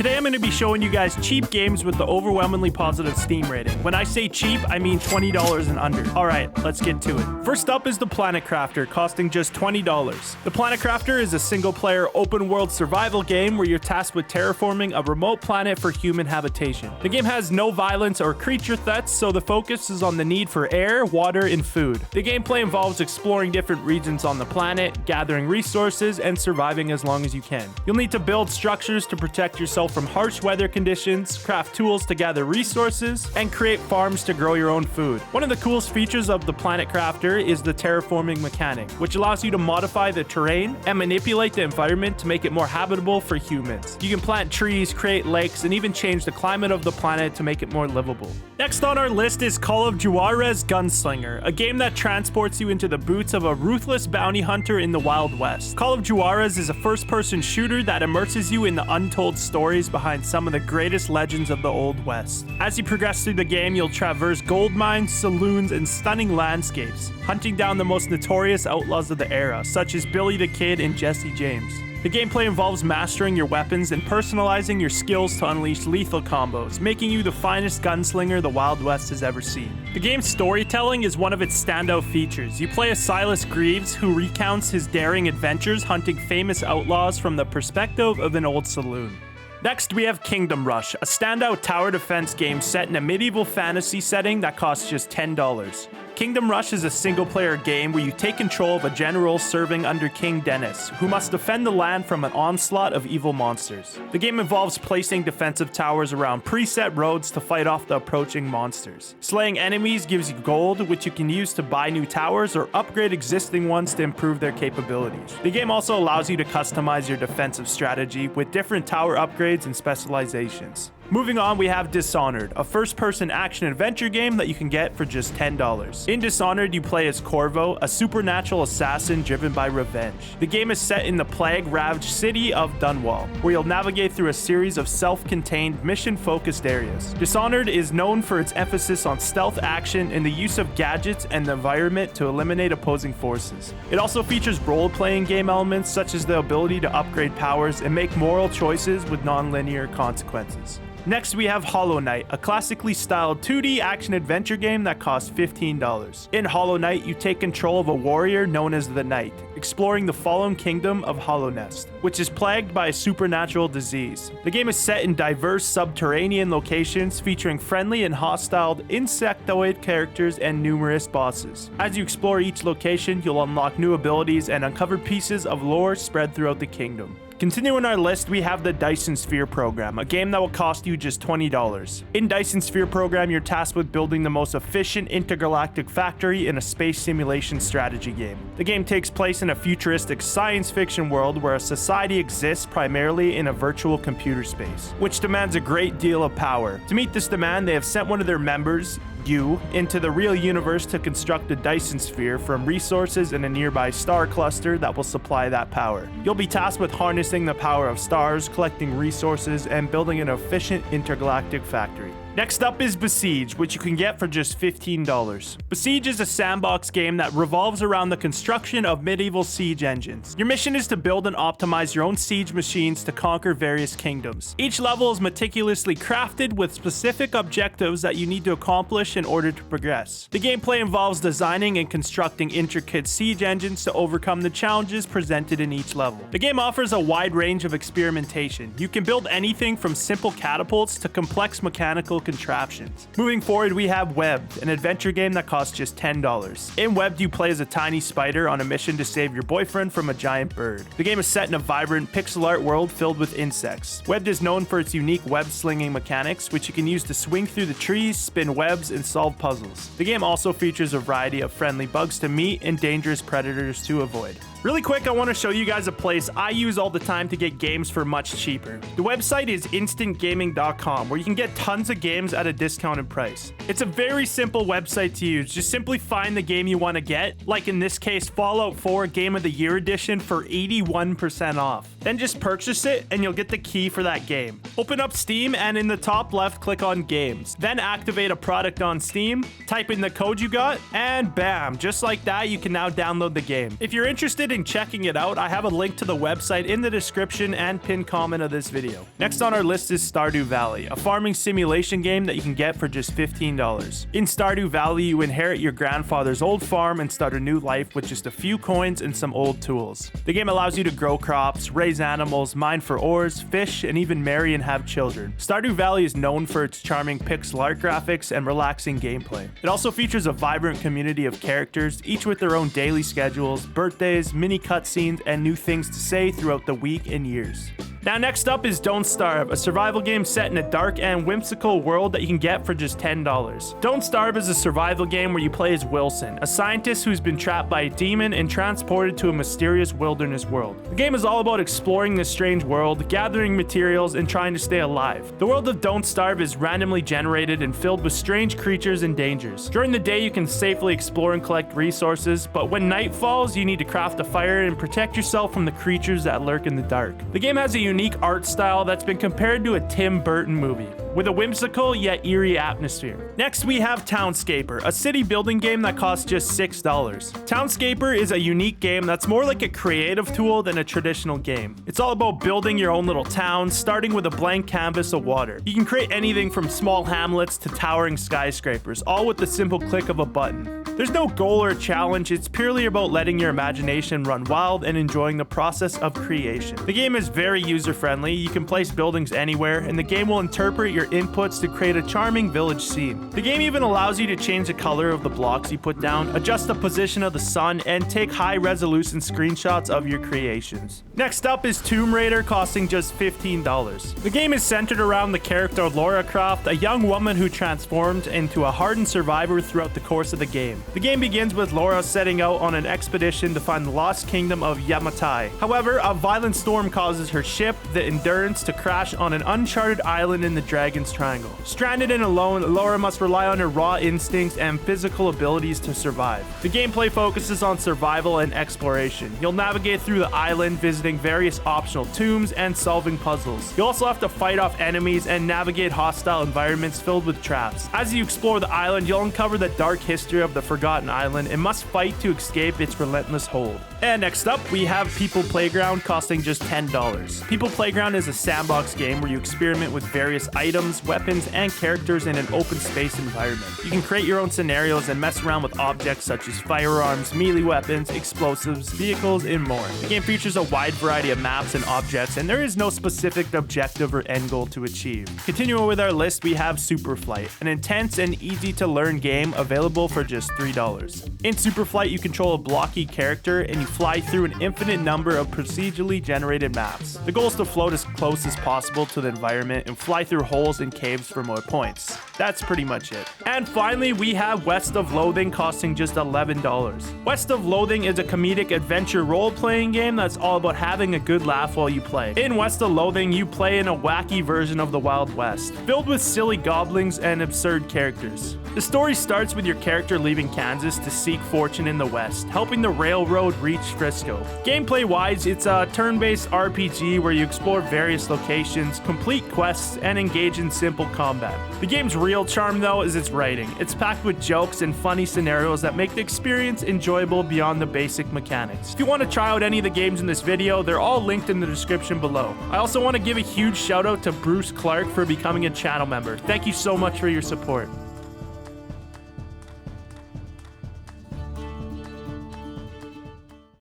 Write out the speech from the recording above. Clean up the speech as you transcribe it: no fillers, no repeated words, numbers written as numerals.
Today I'm going to be showing you guys cheap games with the overwhelmingly positive Steam rating. When I say cheap, I mean $20 and under. Alright, let's get to it. First up is the Planet Crafter, costing just $20. The Planet Crafter is a single-player open-world survival game where you're tasked with terraforming a remote planet for human habitation. The game has no violence or creature threats, so the focus is on the need for air, water, and food. The gameplay involves exploring different regions on the planet, gathering resources, and surviving as long as you can. You'll need to build structures to protect yourself from harsh weather conditions, craft tools to gather resources, and create farms to grow your own food. One of the coolest features of the Planet Crafter is the terraforming mechanic, which allows you to modify the terrain and manipulate the environment to make it more habitable for humans. You can plant trees, create lakes, and even change the climate of the planet to make it more livable. Next on our list is Call of Juarez Gunslinger, a game that transports you into the boots of a ruthless bounty hunter in the Wild West. Call of Juarez is a first-person shooter that immerses you in the untold stories behind some of the greatest legends of the Old West. As you progress through the game, you'll traverse gold mines, saloons, and stunning landscapes, hunting down the most notorious outlaws of the era, such as Billy the Kid and Jesse James. The gameplay involves mastering your weapons and personalizing your skills to unleash lethal combos, making you the finest gunslinger the Wild West has ever seen. The game's storytelling is one of its standout features. You play as Silas Greaves, who recounts his daring adventures hunting famous outlaws from the perspective of an old saloon. Next, we have Kingdom Rush, a standout tower defense game set in a medieval fantasy setting that costs just $10. Kingdom Rush is a single-player game where you take control of a general serving under King Dennis, who must defend the land from an onslaught of evil monsters. The game involves placing defensive towers around preset roads to fight off the approaching monsters. Slaying enemies gives you gold, which you can use to buy new towers or upgrade existing ones to improve their capabilities. The game also allows you to customize your defensive strategy with different tower upgrades and specializations. Moving on, we have Dishonored, a first-person action-adventure game that you can get for just $10. In Dishonored, you play as Corvo, a supernatural assassin driven by revenge. The game is set in the plague-ravaged city of Dunwall, where you'll navigate through a series of self-contained, mission-focused areas. Dishonored is known for its emphasis on stealth action and the use of gadgets and the environment to eliminate opposing forces. It also features role-playing game elements such as the ability to upgrade powers and make moral choices with non-linear consequences. Next, we have Hollow Knight, a classically styled 2D action-adventure game that costs $15. In Hollow Knight, you take control of a warrior known as the Knight, exploring the fallen kingdom of Hollownest, which is plagued by a supernatural disease. The game is set in diverse subterranean locations featuring friendly and hostile insectoid characters and numerous bosses. As you explore each location, you'll unlock new abilities and uncover pieces of lore spread throughout the kingdom. Continuing our list, we have the Dyson Sphere program, a game that will cost you just $20. In Dyson Sphere program, you're tasked with building the most efficient intergalactic factory in a space simulation strategy game. The game takes place in a futuristic science fiction world where a society exists primarily in a virtual computer space, which demands a great deal of power. To meet this demand, they have sent one of their members, you, into the real universe to construct a Dyson Sphere from resources in a nearby star cluster that will supply that power. You'll be tasked with harnessing the power of stars, collecting resources, and building an efficient intergalactic factory. Next up is Besiege, which you can get for just $15. Besiege is a sandbox game that revolves around the construction of medieval siege engines. Your mission is to build and optimize your own siege machines to conquer various kingdoms. Each level is meticulously crafted with specific objectives that you need to accomplish in order to progress. The gameplay involves designing and constructing intricate siege engines to overcome the challenges presented in each level. The game offers a wide range of experimentation. You can build anything from simple catapults to complex mechanical contraptions. Moving forward, we have Webbed, an adventure game that costs just $10. In Webbed, you play as a tiny spider on a mission to save your boyfriend from a giant bird. The game is set in a vibrant pixel art world filled with insects. Webbed is known for its unique web slinging mechanics, which you can use to swing through the trees, spin webs, and solve puzzles. The game also features a variety of friendly bugs to meet and dangerous predators to avoid. Really quick, I want to show you guys a place I use all the time to get games for much cheaper. The website is instantgaming.com, where you can get tons of games at a discounted price. It's a very simple website to use. Just simply find the game you want to get, like in this case, Fallout 4 Game of the Year Edition for 81% off. Then just purchase it and you'll get the key for that game. Open up Steam and in the top left, click on Games. Then activate a product on Steam, type in the code you got, and bam, just like that, you can now download the game. If you're interested interested in checking it out, I have a link to the website in the description and pinned comment of this video. Next on our list is Stardew Valley, a farming simulation game that you can get for just $15. In Stardew Valley, you inherit your grandfather's old farm and start a new life with just a few coins and some old tools. The game allows you to grow crops, raise animals, mine for ores, fish, and even marry and have children. Stardew Valley is known for its charming pixel art graphics and relaxing gameplay. It also features a vibrant community of characters, each with their own daily schedules, birthdays, mini cutscenes, and new things to say throughout the week and years. Now next up is Don't Starve, a survival game set in a dark and whimsical world that you can get for just $10. Don't Starve is a survival game where you play as Wilson, a scientist who's been trapped by a demon and transported to a mysterious wilderness world. The game is all about exploring this strange world, gathering materials, and trying to stay alive. The world of Don't Starve is randomly generated and filled with strange creatures and dangers. During the day you can safely explore and collect resources, but when night falls you need to craft a fire and protect yourself from the creatures that lurk in the dark. The game has a unique art style that's been compared to a Tim Burton movie, with a whimsical yet eerie atmosphere. Next we have Townscaper, a city building game that costs just $6. Townscaper is a unique game that's more like a creative tool than a traditional game. It's all about building your own little town, starting with a blank canvas of water. You can create anything from small hamlets to towering skyscrapers, all with the simple click of a button. There's no goal or challenge, it's purely about letting your imagination run wild and enjoying the process of creation. The game is very user-friendly, you can place buildings anywhere, and the game will interpret your inputs to create a charming village scene. The game even allows you to change the color of the blocks you put down, adjust the position of the sun, and take high-resolution screenshots of your creations. Next up is Tomb Raider, costing just $15. The game is centered around the character Lara Croft, a young woman who transformed into a hardened survivor throughout the course of the game. The game begins with Lara setting out on an expedition to find the lost kingdom of Yamatai. However, a violent storm causes her ship, the Endurance, to crash on an uncharted island in the Dragon's Triangle. Stranded and alone, Lara must rely on her raw instincts and physical abilities to survive. The gameplay focuses on survival and exploration. You'll navigate through the island, visiting various optional tombs and solving puzzles. You'll also have to fight off enemies and navigate hostile environments filled with traps. As you explore the island, you'll uncover the dark history of the Forgotten Island and must fight to escape its relentless hold. And next up, we have People Playground, costing just $10. People Playground is a sandbox game where you experiment with various items, weapons, and characters in an open space environment. You can create your own scenarios and mess around with objects such as firearms, melee weapons, explosives, vehicles, and more. The game features a wide variety of maps and objects, and there is no specific objective or end goal to achieve. Continuing with our list, we have SuperFlight, an intense and easy to learn game available for just $3. In SuperFlight, you control a blocky character and you fly through an infinite number of procedurally generated maps. The goal is to float as close as possible to the environment and fly through holes and caves for more points. That's pretty much it. And finally, we have West of Loathing, costing just $11. West of Loathing is a comedic adventure role-playing game that's all about having a good laugh while you play. In West of Loathing, you play in a wacky version of the Wild West, filled with silly goblins and absurd characters. The story starts with your character leaving Kansas to seek fortune in the West, helping the railroad reach Frisco. Gameplay-wise, it's a turn-based RPG where you explore various locations, complete quests, and engage in simple combat. The game's real charm, though, is its writing. It's packed with jokes and funny scenarios that make the experience enjoyable beyond the basic mechanics. If you want to try out any of the games in this video, they're all linked in the description below. I also want to give a huge shout out to Bruce Clark for becoming a channel member. Thank you so much for your support.